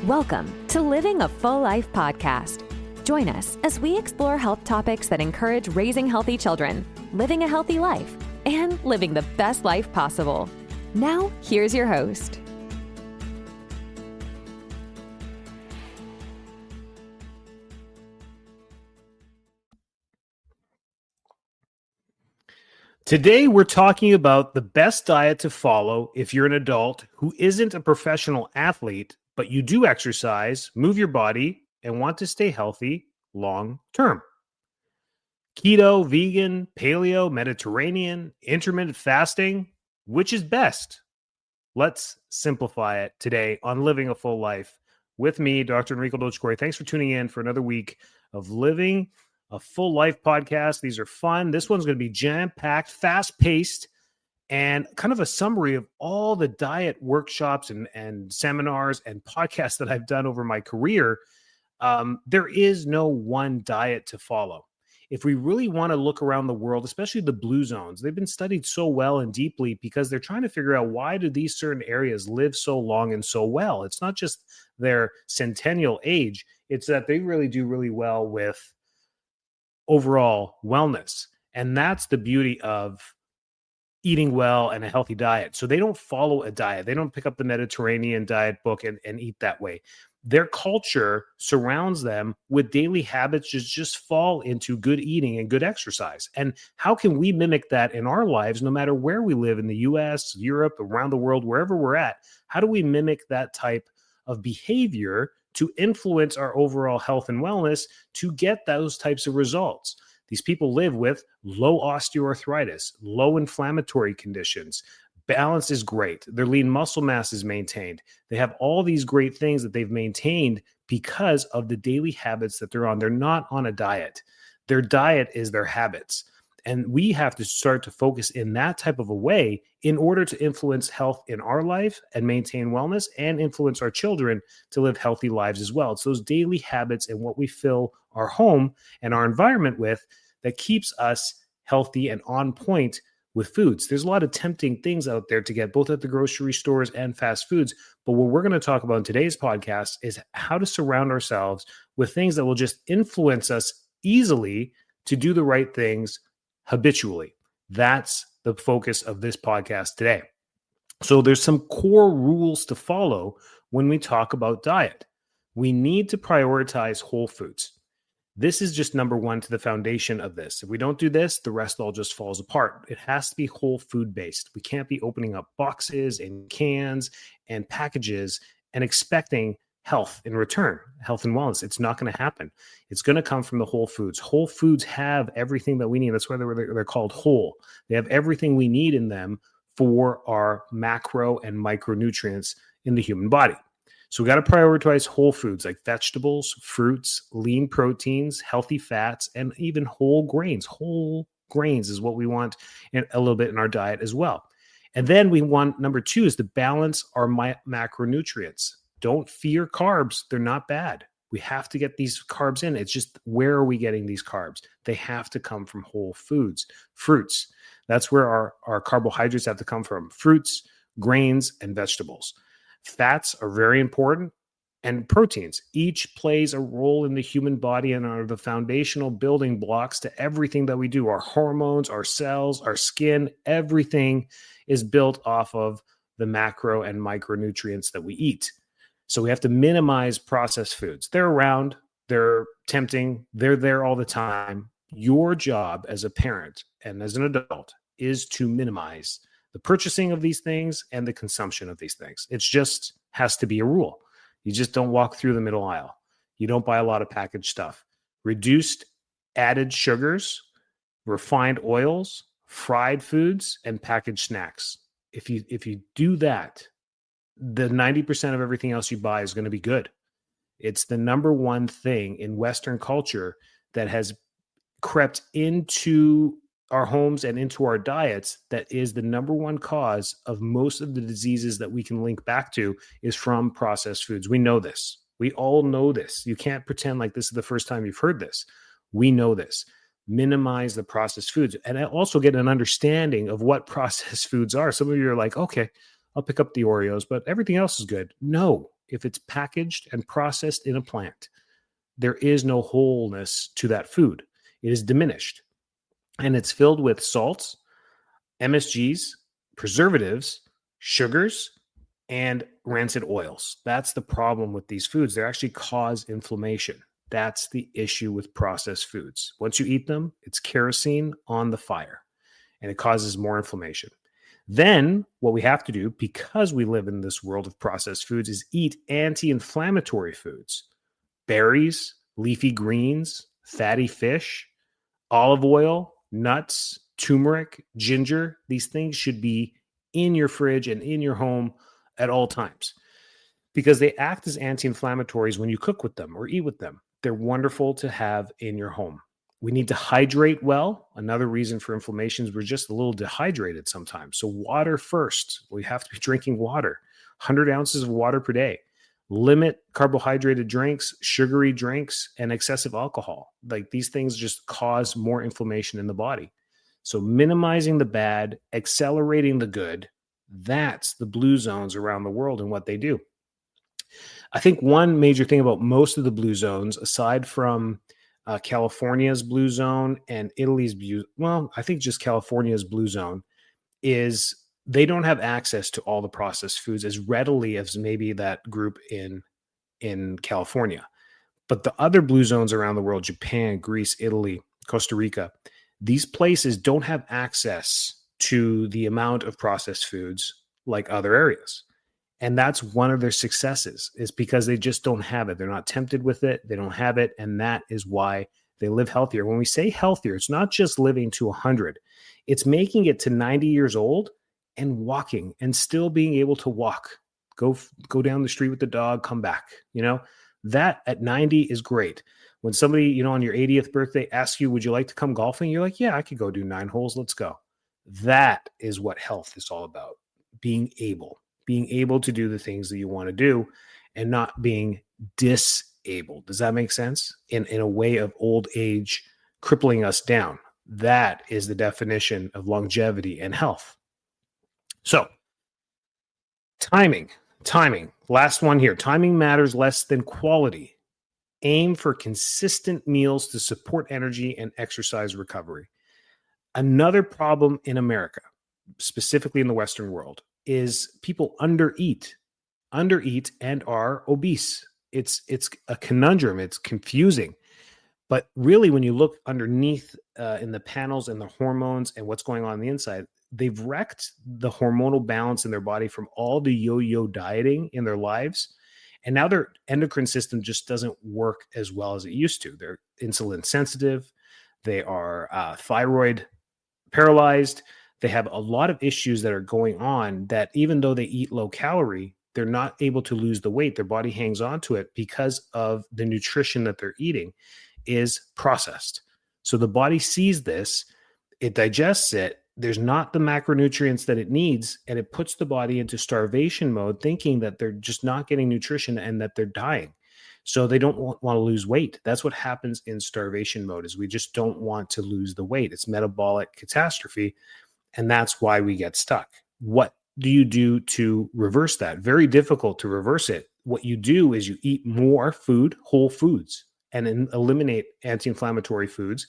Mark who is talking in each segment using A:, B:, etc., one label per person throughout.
A: Welcome to Living a Full Life podcast. Join us as we explore health topics that encourage raising healthy children, living a healthy life, and living the best life possible. Now, here's your host.
B: Today, we're talking about the best diet to follow if you're an adult who isn't a professional athlete, but you do exercise, move your body, and want to stay healthy long term. Keto, vegan, paleo, Mediterranean, intermittent fasting, which is best? Let's simplify it today on Living a Full Life with me, Dr. Enrico Dolcecore. Thanks for tuning in for another week of Living a Full Life podcast. These are fun. This one's going to be jam-packed, fast-paced, and kind of a summary of all the diet workshops and seminars and podcasts that I've done over my career. There is no one diet to follow. If we really want to look around the world, especially the blue zones, they've been studied so well and deeply because they're trying to figure out why do these certain areas live so long and so well. It's not just their centennial age. It's that they really do really well with overall wellness. And that's the beauty of eating well and a healthy diet. So they don't follow a diet. They don't pick up the Mediterranean diet book and eat that way. Their culture surrounds them with daily habits that just fall into good eating and good exercise. And how can we mimic that in our lives, no matter where we live in the US, Europe, around the world, wherever we're at? How do we mimic that type of behavior to influence our overall health and wellness to get those types of results? These people live with low osteoarthritis, low inflammatory conditions. Balance is great. Their lean muscle mass is maintained. They have all these great things that they've maintained because of the daily habits that they're on. They're not on a diet. Their diet is their habits. And we have to start to focus in that type of a way in order to influence health in our life and maintain wellness and influence our children to live healthy lives as well. It's those daily habits and what we fill our home and our environment with that keeps us healthy and on point with foods. There's a lot of tempting things out there to get both at the grocery stores and fast foods. But what we're going to talk about in today's podcast is how to surround ourselves with things that will just influence us easily to do the right things habitually. That's the focus of this podcast today. So there's some core rules to follow when we talk about diet. We need to prioritize whole foods. This is just number one to the foundation of this. If we don't do this, the rest all just falls apart. It has to be whole food based. We can't be opening up boxes and cans and packages and expecting health in return, health and wellness. It's not going to happen. It's going to come from the whole foods. Whole foods have everything that we need. That's why they're called whole. They have everything we need in them for our macro and micronutrients in the human body. So we got to prioritize whole foods like vegetables, fruits, lean proteins, healthy fats, and even whole grains. Whole grains is what we want a little bit in our diet as well. And then we want, number two, is to balance our macronutrients. Don't fear carbs. They're not bad. We have to get these carbs in. It's just, where are we getting these carbs? They have to come from whole foods, fruits. That's where our carbohydrates have to come from. Fruits, grains, and vegetables. Fats are very important, and proteins. Each plays a role in the human body and are the foundational building blocks to everything that we do. Our hormones, our cells, our skin, everything is built off of the macro and micronutrients that we eat. So we have to minimize processed foods. They're around, they're tempting, they're there all the time. Your job as a parent and as an adult is to minimize the purchasing of these things and the consumption of these things. It just has to be a rule. You just don't walk through the middle aisle. You don't buy a lot of packaged stuff. Reduced added sugars, refined oils, fried foods, and packaged snacks. If you do that, the 90% of everything else you buy is going to be good. It's the number one thing in Western culture that has crept into our homes and into our diets that is the number one cause of most of the diseases that we can link back to is from processed foods. We know this. We all know this. You can't pretend like this is the first time you've heard this. We know this. Minimize the processed foods and also get an understanding of what processed foods are. Some of you are like, okay, I'll pick up the Oreos, but everything else is good. No, if it's packaged and processed in a plant, there is no wholeness to that food. It is diminished. And it's filled with salts, MSGs, preservatives, sugars, and rancid oils. That's the problem with these foods. They actually cause inflammation. That's the issue with processed foods. Once you eat them, it's kerosene on the fire, and it causes more inflammation. Then what we have to do, because we live in this world of processed foods, is eat anti-inflammatory foods. Berries, leafy greens, fatty fish, olive oil, nuts, turmeric, ginger. These things should be in your fridge and in your home at all times because they act as anti-inflammatories when you cook with them or eat with them. They're wonderful to have in your home. We need to hydrate well. Another reason for inflammation is we're just a little dehydrated sometimes. So water first. We have to be drinking water, 100 ounces of water per day. Limit carbohydrated drinks, sugary drinks, and excessive alcohol. Like these things just cause more inflammation in the body. So minimizing the bad, accelerating the good, that's the blue zones around the world and what they do. I think one major thing about most of the blue zones, aside from California's blue zone and Italy's I think just California's blue zone, is they don't have access to all the processed foods as readily as maybe that group in California. But the other blue zones around the world, Japan, Greece, Italy, Costa Rica, these places don't have access to the amount of processed foods like other areas. And that's one of their successes, is because they just don't have it. They're not tempted with it. They don't have it. And that is why they live healthier. When we say healthier, it's not just living to 100. It's making it to 90 years old and walking and still being able to walk, go down the street with the dog, come back. That at 90 is great. When somebody, on your 80th birthday asks you, would you like to come golfing? You're like, yeah, I could go do 9 holes. Let's go. That is what health is all about. Being able to do the things that you want to do and not being disabled. Does that make sense? In a way of old age crippling us down. That is the definition of longevity and health. So timing, last one here. Timing matters less than quality. Aim for consistent meals to support energy and exercise recovery. Another problem in America, specifically in the Western world, is people undereat and are obese. It's a conundrum. It's confusing. But really, when you look underneath in the panels and the hormones and what's going on the inside, they've wrecked the hormonal balance in their body from all the yo-yo dieting in their lives. And now their endocrine system just doesn't work as well as it used to. They're insulin sensitive. They are thyroid paralyzed. They have a lot of issues that are going on that even though they eat low calorie, they're not able to lose the weight. Their body hangs on to it because of the nutrition that they're eating is processed. So the body sees this, it digests it. There's not the macronutrients that it needs, and it puts the body into starvation mode, thinking that they're just not getting nutrition and that they're dying. So they don't want to lose weight. That's what happens in starvation mode, is we just don't want to lose the weight. It's metabolic catastrophe, and that's why we get stuck. What do you do to reverse that? Very difficult to reverse it. What you do is you eat more food, whole foods, and then eliminate anti-inflammatory foods.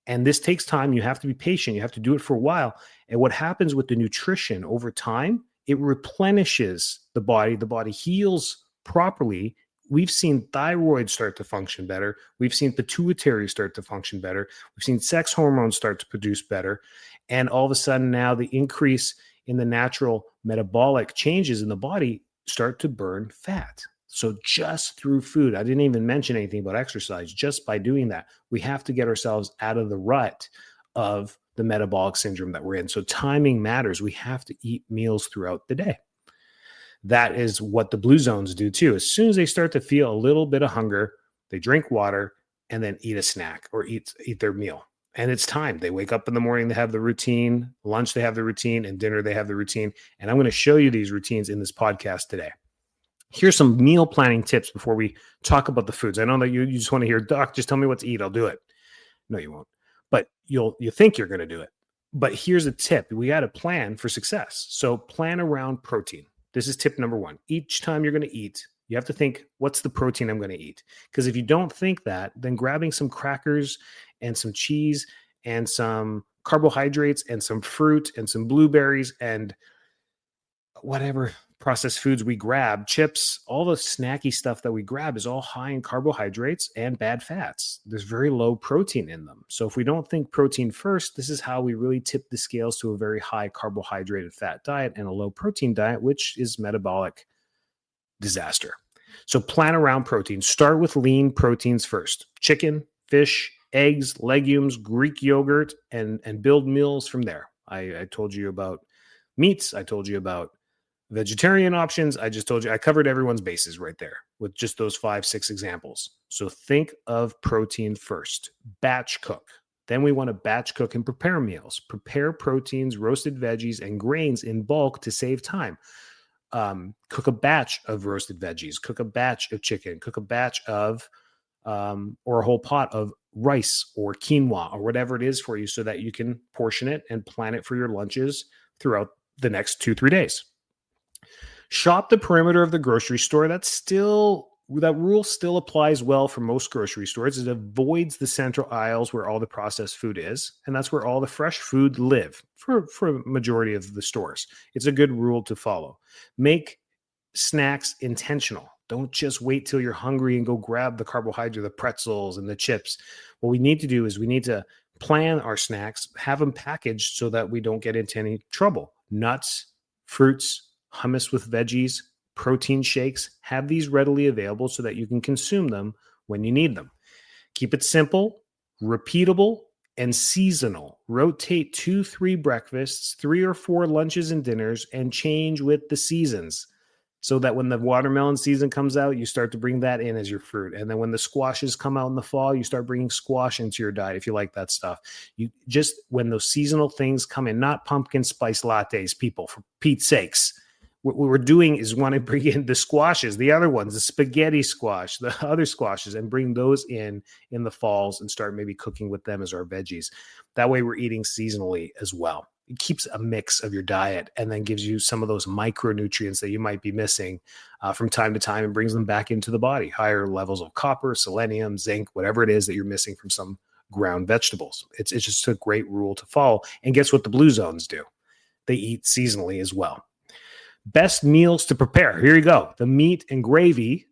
B: And this takes time. You have to be patient. You have to do it for a while. And what happens with the nutrition over time, it replenishes the body. The body heals properly. We've seen thyroid start to function better. We've seen pituitary start to function better. We've seen sex hormones start to produce better. And all of a sudden now the increase in the natural metabolic changes in the body start to burn fat. So just through food, I didn't even mention anything about exercise. Just by doing that, we have to get ourselves out of the rut of the metabolic syndrome that we're in. So timing matters. We have to eat meals throughout the day. That is what the blue zones do too. As soon as they start to feel a little bit of hunger, they drink water and then eat a snack or eat their meal. And it's time. They wake up in the morning, they have the routine, lunch, they have the routine, and dinner, they have the routine. And I'm going to show you these routines in this podcast today. Here's some meal planning tips before we talk about the foods. I know that you just want to hear, Doc, just tell me what to eat. I'll do it. No, you won't. But you think you're going to do it. But here's a tip. We got to plan for success. So plan around protein. This is tip number one. Each time you're going to eat, You have to think, what's the protein I'm going to eat? Because if you don't think that, then grabbing some crackers and some cheese and some carbohydrates and some fruit and some blueberries and whatever processed foods we grab, chips, all the snacky stuff that we grab is all high in carbohydrates and bad fats. There's very low protein in them. So if we don't think protein first, this is how we really tip the scales to a very high carbohydrate and fat diet and a low protein diet, which is metabolic disaster. So plan around protein. Start with lean proteins first. Chicken, fish, eggs, legumes, Greek yogurt, and build meals from there. I told you about meats. I told you about vegetarian options. I just told you, I covered everyone's bases right there with just those 5-6 examples. So think of protein first. Batch cook. Then we want to batch cook and prepare meals. Prepare proteins, roasted veggies, and grains in bulk to save time. Cook a batch of roasted veggies. Cook a batch of chicken. Cook a batch of, or a whole pot of rice or quinoa or whatever it is for you so that you can portion it and plan it for your lunches throughout the next 2-3 days. Shop the perimeter of the grocery store. That rule still applies well for most grocery stores. It avoids the central aisles where all the processed food is, and that's where all the fresh food live for a majority of the stores. It's a good rule to follow. Make snacks intentional. Don't just wait till you're hungry and go grab the carbohydrate, the pretzels and the chips. What we need to do is we need to plan our snacks, have them packaged so that we don't get into any trouble. Nuts, fruits, hummus with veggies, protein shakes, have these readily available so that you can consume them when you need them. Keep it simple, repeatable, and seasonal. Rotate 2-3 breakfasts, 3 or 4 lunches and dinners, and change with the seasons so that when the watermelon season comes out, you start to bring that in as your fruit. And then when the squashes come out in the fall, you start bringing squash into your diet if you like that stuff. You just, when those seasonal things come in, not pumpkin spice lattes, people, for Pete's sakes. What we're doing is want to bring in the squashes, the other ones, the spaghetti squash, the other squashes, and bring those in the falls and start maybe cooking with them as our veggies. That way we're eating seasonally as well. It keeps a mix of your diet and then gives you some of those micronutrients that you might be missing from time to time and brings them back into the body. Higher levels of copper, selenium, zinc, whatever it is that you're missing from some ground vegetables. It's just a great rule to follow. And guess what the blue zones do? They eat seasonally as well. Best meals to prepare. Here you go. The meat and gravy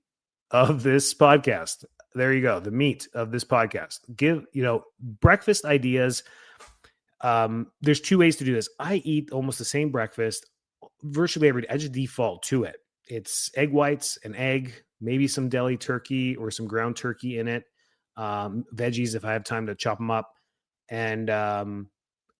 B: of this podcast. There you go. The meat of this podcast. Give, breakfast ideas. There's 2 ways to do this. I eat almost the same breakfast virtually every day. I just default to it. It's egg whites, an egg, maybe some deli turkey or some ground turkey in it. Veggies, if I have time to chop them up, and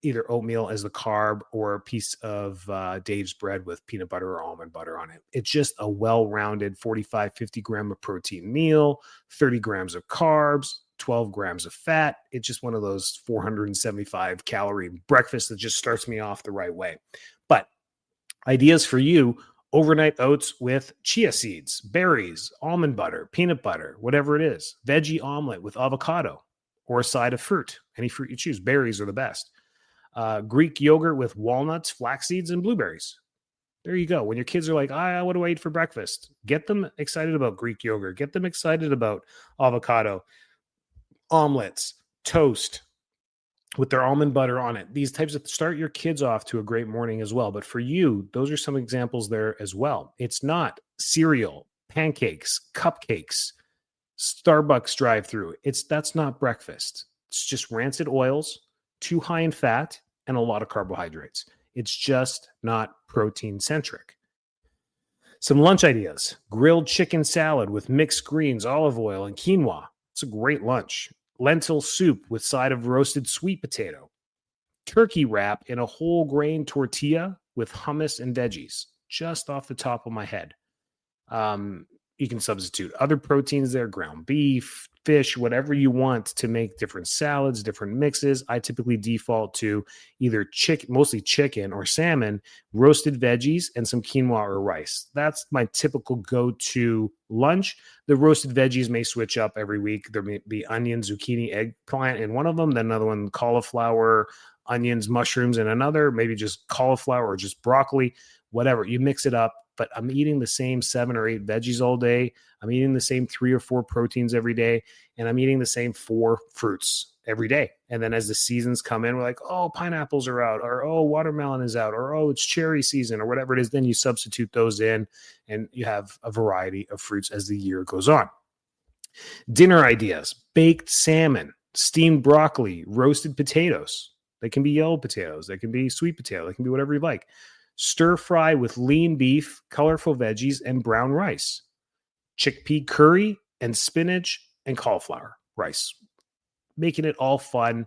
B: either oatmeal as the carb or a piece of Dave's bread with peanut butter or almond butter on it. It's just a well-rounded 45, 50 gram of protein meal, 30 grams of carbs, 12 grams of fat. It's just one of those 475 calorie breakfasts that just starts me off the right way. But ideas for you: overnight oats with chia seeds, berries, almond butter, peanut butter, whatever it is. Veggie omelet with avocado or a side of fruit. Any fruit you choose. Berries are the best. Greek yogurt with walnuts, flax seeds, and blueberries. There you go. When your kids are like, what do I eat for breakfast? Get them excited about Greek yogurt. Get them excited about avocado, omelets, toast with their almond butter on it. These types of, start your kids off to a great morning as well. But for you, those are some examples there as well. It's not cereal, pancakes, cupcakes, Starbucks drive-through. That's not breakfast. It's just rancid oils, too high in fat, and a lot of carbohydrates. It's just not protein-centric. Some lunch ideas: grilled chicken salad with mixed greens, olive oil, and quinoa. It's a great lunch. Lentil soup with side of roasted sweet potato. Turkey wrap in a whole grain tortilla with hummus and veggies. Just off the top of my head. You can substitute other proteins there, ground beef, fish, whatever you want to make different salads, different mixes. I typically default to either mostly chicken or salmon, roasted veggies, and some quinoa or rice. That's my typical go-to lunch. The roasted veggies may switch up every week. There may be onion, zucchini, eggplant in one of them, then another one cauliflower, onions, mushrooms in another, maybe just cauliflower or just broccoli, whatever. You mix it up, but I'm eating the same 7 or 8 veggies all day. I'm eating the same 3 or 4 proteins every day, and I'm eating the same 4 fruits every day. And then as the seasons come in, we're like, oh, pineapples are out, or oh, watermelon is out, or oh, it's cherry season, or whatever it is. Then you substitute those in, and you have a variety of fruits as the year goes on. Dinner ideas: baked salmon, steamed broccoli, roasted potatoes. They can be yellow potatoes, they can be sweet potato, they can be whatever you like. Stir fry with lean beef, colorful veggies, and brown rice. Chickpea curry and spinach and cauliflower rice. Making it all fun.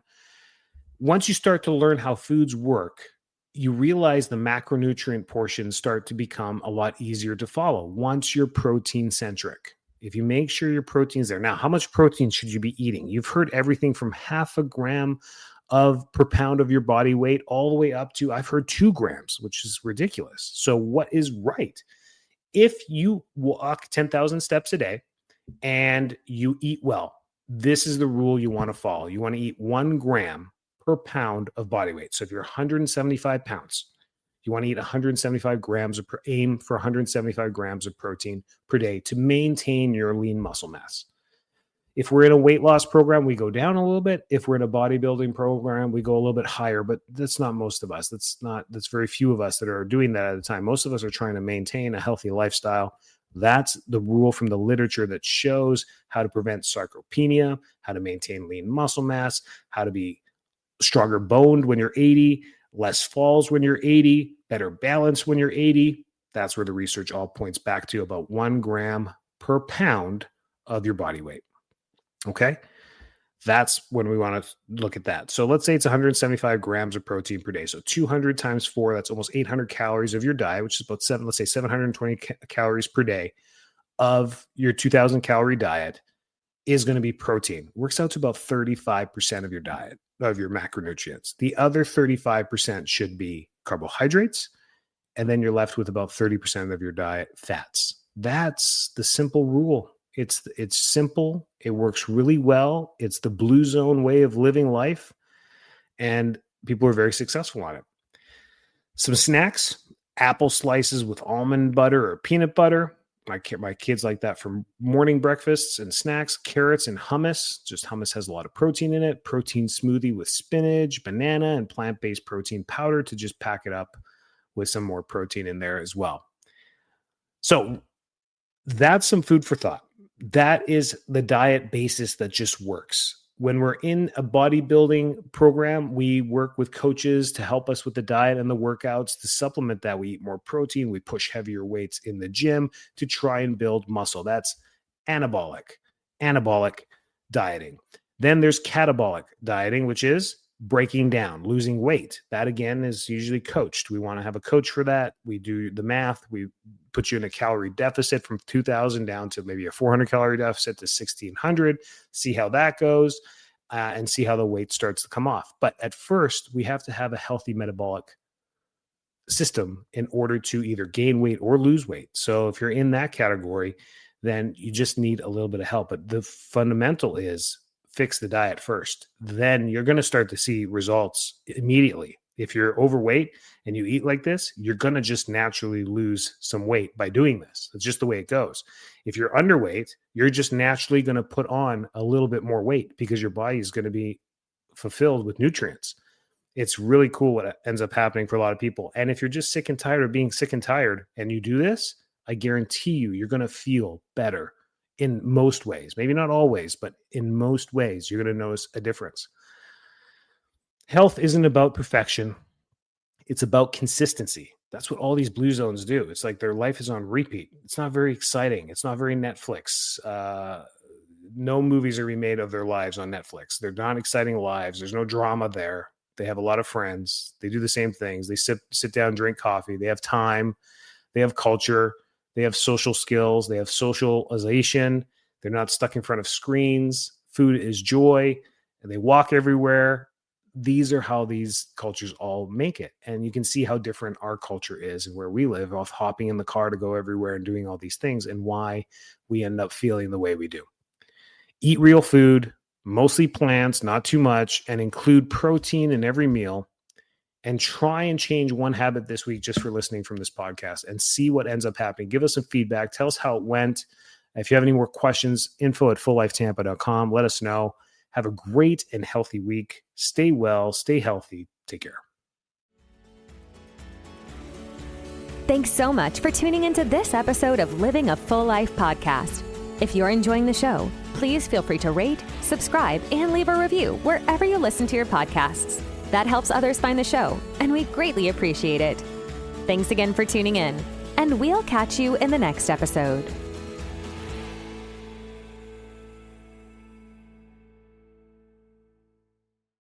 B: Once you start to learn how foods work, you realize the macronutrient portions start to become a lot easier to follow once you're protein centric. If you make sure your protein's there. Now, how much protein should you be eating? You've heard everything from 0.5 gram per pound of your body weight all the way up to, I've heard 2 grams, which is ridiculous. So what is right? If you walk 10,000 steps a day and you eat well, this is the rule you want to follow. You want to eat 1 gram per pound of body weight. So if you're 175 pounds, you want to eat 175 grams of aim for 175 grams of protein per day to maintain your lean muscle mass. If we're in a weight loss program, we go down a little bit. If we're in a bodybuilding program, we go a little bit higher, but that's not most of us. That's very few of us that are doing that at a time. Most of us are trying to maintain a healthy lifestyle. That's the rule from the literature that shows how to prevent sarcopenia, how to maintain lean muscle mass, how to be stronger boned when you're 80, less falls when you're 80, better balance when you're 80. That's where the research all points back to, about 1 gram per pound of your body weight. Okay. That's when we want to look at that. So let's say it's 175 grams of protein per day. So 200 times 4, that's almost 800 calories of your diet, which is about 720 calories per day of your 2000 calorie diet is going to be protein. Works out to about 35% of your diet, of your macronutrients. The other 35% should be carbohydrates. And then you're left with about 30% of your diet fats. That's the simple rule. It's simple. It works really well. It's the blue zone way of living life. And people are very successful on it. Some snacks: apple slices with almond butter or peanut butter. My kids like that for morning breakfasts and snacks. Carrots and hummus. Just hummus has a lot of protein in it. Protein smoothie with spinach, banana, and plant-based protein powder to just pack it up with some more protein in there as well. So that's some food for thought. That is the diet basis that just works. When we're in a bodybuilding program, we work with coaches to help us with the diet and the workouts to supplement that. We eat more protein. We push heavier weights in the gym to try and build muscle. That's anabolic dieting. Then there's catabolic dieting, which is breaking down, losing weight. That again is usually coached. We want to have a coach for that. We do the math. We put you in a calorie deficit from 2,000 down to maybe a 400 calorie deficit to 1,600, see how that goes, and see how the weight starts to come off. But at first, we have to have a healthy metabolic system in order to either gain weight or lose weight. So if you're in that category, then you just need a little bit of help. But the fundamental is fix the diet first. Then you're going to start to see results immediately. If you're overweight and you eat like this, you're going to just naturally lose some weight by doing this. It's just the way it goes. If you're underweight, you're just naturally going to put on a little bit more weight because your body is going to be fulfilled with nutrients. It's really cool what ends up happening for a lot of people. And if you're just sick and tired of being sick and tired and you do this, I guarantee you're going to feel better in most ways. Maybe not always, but in most ways, you're going to notice a difference. Health isn't about perfection. It's about consistency. That's what all these blue zones do. It's like their life is on repeat. It's not very exciting. It's not very Netflix. No movies are remade of their lives on Netflix. They're not exciting lives. There's no drama there. They have a lot of friends. They do the same things. They sit down, drink coffee. They have time. They have culture. They have social skills. They have socialization. They're not stuck in front of screens. Food is joy. And they walk everywhere. These are how these cultures all make it. And you can see how different our culture is and where we live, off hopping in the car to go everywhere and doing all these things, and why we end up feeling the way we do. Eat real food, mostly plants, not too much, and include protein in every meal. And try and change one habit this week just for listening from this podcast and see what ends up happening. Give us some feedback. Tell us how it went. If you have any more questions, info@fulllifetampa.com. Let us know. Have a great and healthy week. Stay well, stay healthy. Take care.
A: Thanks so much for tuning into this episode of Living a Full Life podcast. If you're enjoying the show, please feel free to rate, subscribe, and leave a review wherever you listen to your podcasts. That helps others find the show, and we greatly appreciate it. Thanks again for tuning in, and we'll catch you in the next episode.